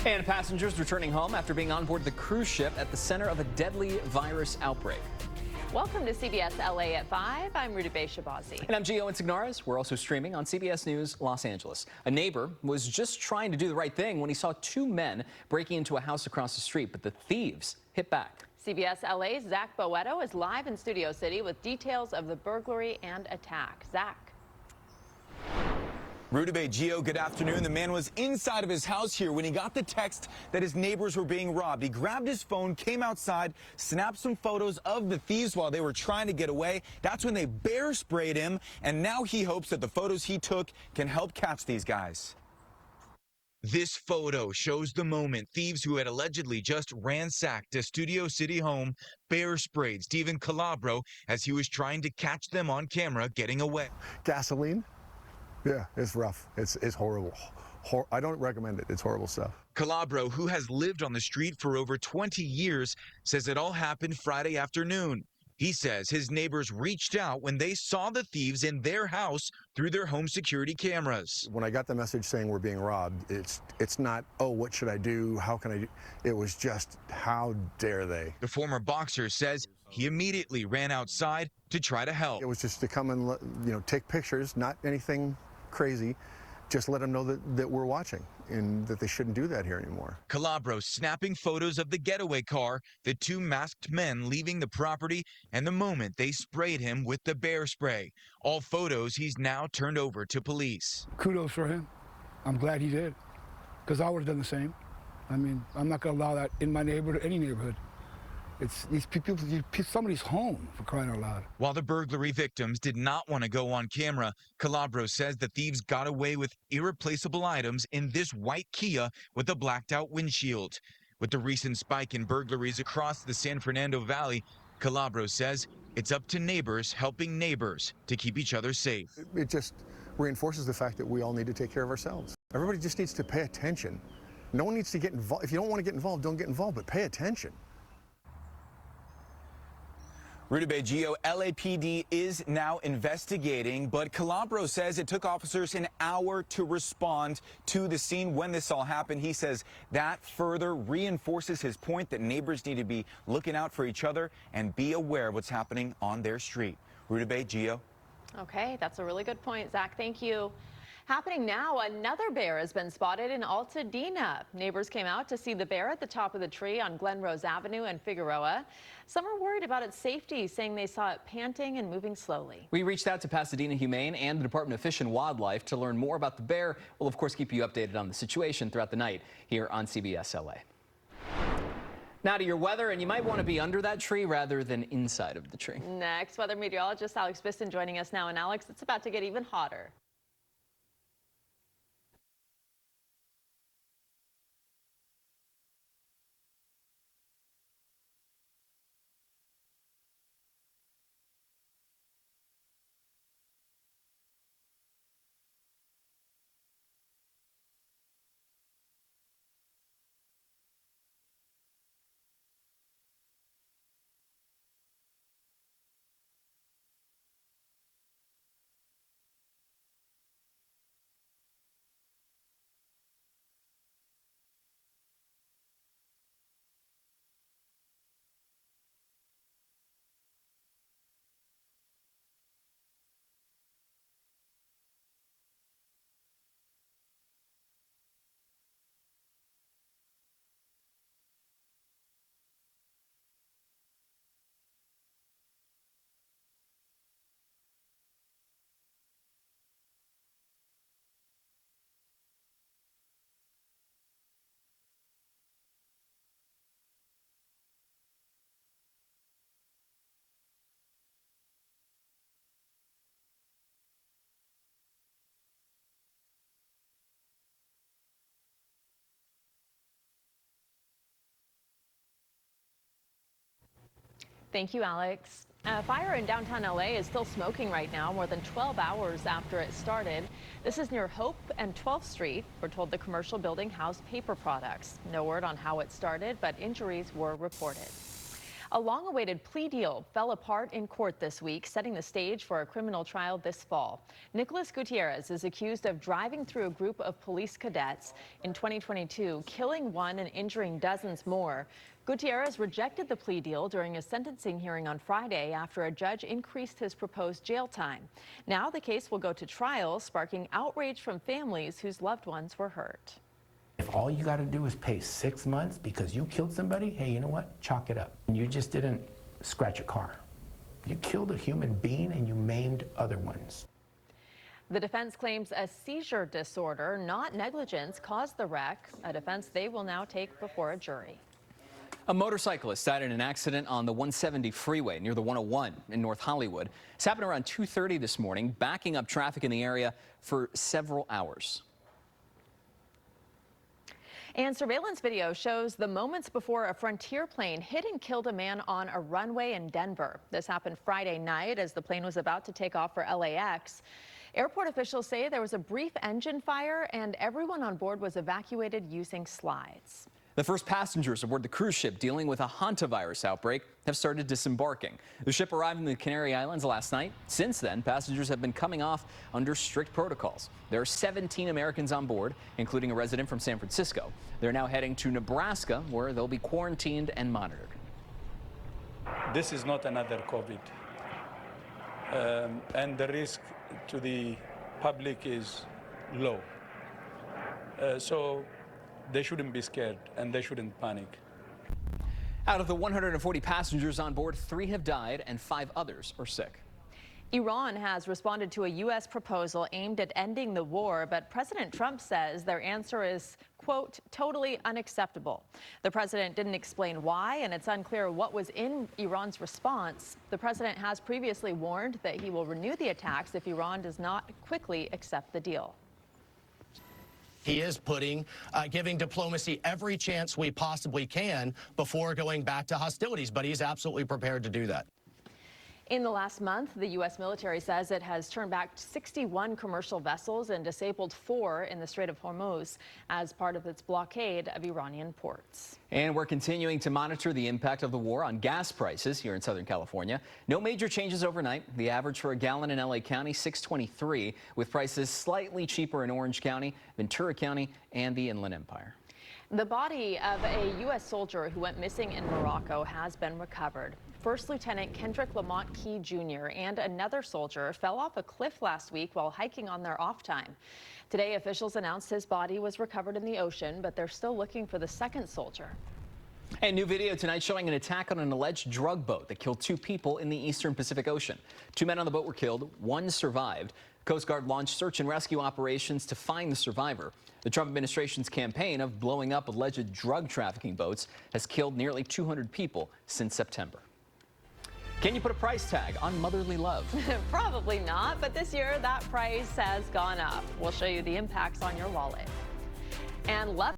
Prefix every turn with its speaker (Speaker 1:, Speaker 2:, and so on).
Speaker 1: And passengers returning home after being on board the cruise ship at the center of a deadly virus outbreak.
Speaker 2: Welcome to CBS LA at 5. I'm Rudy Shabazi.
Speaker 1: And I'm Gio Insignares. We're also streaming on CBS News Los Angeles. A neighbor was just trying to do the right thing when he saw two men breaking into a house across the street, but the thieves hit back.
Speaker 2: CBS LA's Zach Boetto is live in Studio City with details of the burglary and attack. Zach.
Speaker 3: Rudy Gio, good afternoon. The man was inside of his house here when he got the text that his neighbors were being robbed. He grabbed his phone, came outside, snapped some photos of the thieves while they were trying to get away. That's when they bear sprayed him, and now he hopes that the photos he took can help catch these guys. This photo shows the moment thieves who had allegedly just ransacked a Studio City home bear sprayed Stephen Calabro as he was trying to catch them on camera getting away.
Speaker 4: Gasoline? Yeah, it's rough. It's horrible. I don't recommend it. It's horrible stuff.
Speaker 3: Calabro, who has lived on the street for over 20 years, says it all happened Friday afternoon. He says his neighbors reached out when they saw the thieves in their house through their home security cameras.
Speaker 4: When I got the message saying we're being robbed, it's not, oh, what should I do? How can I do? It was just, how dare they?
Speaker 3: The former boxer says he immediately ran outside to try to help.
Speaker 4: It was just to come and, take pictures, not anything crazy. Just let them know that we're watching and that they shouldn't do that here anymore.
Speaker 3: Calabro snapping photos of the getaway car, the two masked men leaving the property, and the moment they sprayed him with the bear spray. All photos he's now turned over to police.
Speaker 5: Kudos for him. I'm glad he did, because I would have done the same. I mean, I'm not going to allow that in my neighborhood or any neighborhood. It's these people, somebody's home, for crying out loud.
Speaker 3: While the burglary victims did not want to go on camera, Calabro says the thieves got away with irreplaceable items in this white Kia with a blacked out windshield. With the recent spike in burglaries across the San Fernando Valley, Calabro says it's up to neighbors helping neighbors to keep each other safe.
Speaker 4: It just reinforces the fact that we all need to take care of ourselves. Everybody just needs to pay attention. No one needs to get involved. If you don't want to get involved, don't get involved, but pay attention.
Speaker 3: Rudy Gio, LAPD is now investigating, but Calabro says it took officers an hour to respond to the scene when this all happened. He says that further reinforces his point that neighbors need to be looking out for each other and be aware of what's happening on their street. Rudy Gio.
Speaker 2: Okay, that's a really good point, Zach. Thank you. Happening now, another bear has been spotted in Altadena. Neighbors came out to see the bear at the top of the tree on Glen Rose Avenue and Figueroa. Some are worried about its safety, saying they saw it panting and moving slowly.
Speaker 1: We reached out to Pasadena Humane and the Department of Fish and Wildlife to learn more about the bear. We'll, of course, keep you updated on the situation throughout the night here on CBS LA. Now to your weather, and you might want to be under that tree rather than inside of the tree.
Speaker 2: Next, weather meteorologist Alex Biston joining us now. And Alex, it's about to get even hotter. Thank you, Alex. A fire in downtown LA is still smoking right now, more than 12 hours after it started. This is near Hope and 12th Street. We're told the commercial building housed paper products. No word on how it started, but injuries were reported. A long-awaited plea deal fell apart in court this week, setting the stage for a criminal trial this fall. Nicholas Gutierrez is accused of driving through a group of police cadets in 2022, killing one and injuring dozens more. Gutierrez rejected the plea deal during a sentencing hearing on Friday after a judge increased his proposed jail time. Now the case will go to trial, sparking outrage from families whose loved ones were hurt.
Speaker 6: If all you got to do is pay 6 months because you killed somebody, hey, you know what? Chalk it up. You just didn't scratch a car. You killed a human being and you maimed other ones.
Speaker 2: The defense claims a seizure disorder, not negligence, caused the wreck, a defense they will now take before a jury.
Speaker 1: A motorcyclist died in an accident on the 170 freeway near the 101 in North Hollywood. This happened around 2:30 this morning, backing up traffic in the area for several hours.
Speaker 2: And surveillance video shows the moments before a Frontier plane hit and killed a man on a runway in Denver. This happened Friday night as the plane was about to take off for LAX. Airport officials say there was a brief engine fire and everyone on board was evacuated using slides.
Speaker 1: The first passengers aboard the cruise ship dealing with a hantavirus outbreak have started disembarking. The ship arrived in the Canary Islands last night. Since then, passengers have been coming off under strict protocols. There are 17 Americans on board, including a resident from San Francisco. They're now heading to Nebraska, where they'll be quarantined and monitored.
Speaker 7: This is not another COVID. And the risk to the public is low. So they shouldn't be scared and they shouldn't panic.
Speaker 1: Out of the 140 passengers on board, 3 have died and 5 others are sick.
Speaker 2: Iran has responded to a U.S. proposal aimed at ending the war, but President Trump says their answer is, quote, totally unacceptable. The president didn't explain why, and it's unclear what was in Iran's response. The president has previously warned that he will renew the attacks if Iran does not quickly accept the deal.
Speaker 8: He is giving diplomacy every chance we possibly can before going back to hostilities, but he's absolutely prepared to do that.
Speaker 2: In the last month, the U.S. military says it has turned back 61 commercial vessels and disabled 4 in the Strait of Hormuz as part of its blockade of Iranian ports.
Speaker 1: And we're continuing to monitor the impact of the war on gas prices here in Southern California. No major changes overnight. The average for a gallon in L.A. County, $6.23, with prices slightly cheaper in Orange County, Ventura County, and the Inland Empire.
Speaker 2: The body of a U.S. soldier who went missing in Morocco has been recovered. First Lieutenant Kendrick Lamont Key Jr. and another soldier fell off a cliff last week while hiking on their off time. Today, officials announced his body was recovered in the ocean, but they're still looking for the second soldier.
Speaker 1: A new video tonight showing an attack on an alleged drug boat that killed 2 people in the eastern Pacific Ocean. 2 men on the boat were killed, 1 survived. Coast Guard launched search and rescue operations to find the survivor. The Trump administration's campaign of blowing up alleged drug trafficking boats has killed nearly 200 people since September. Can you put a price tag on motherly love?
Speaker 2: Probably not, but this year that price has gone up. We'll show you the impacts on your wallet. And left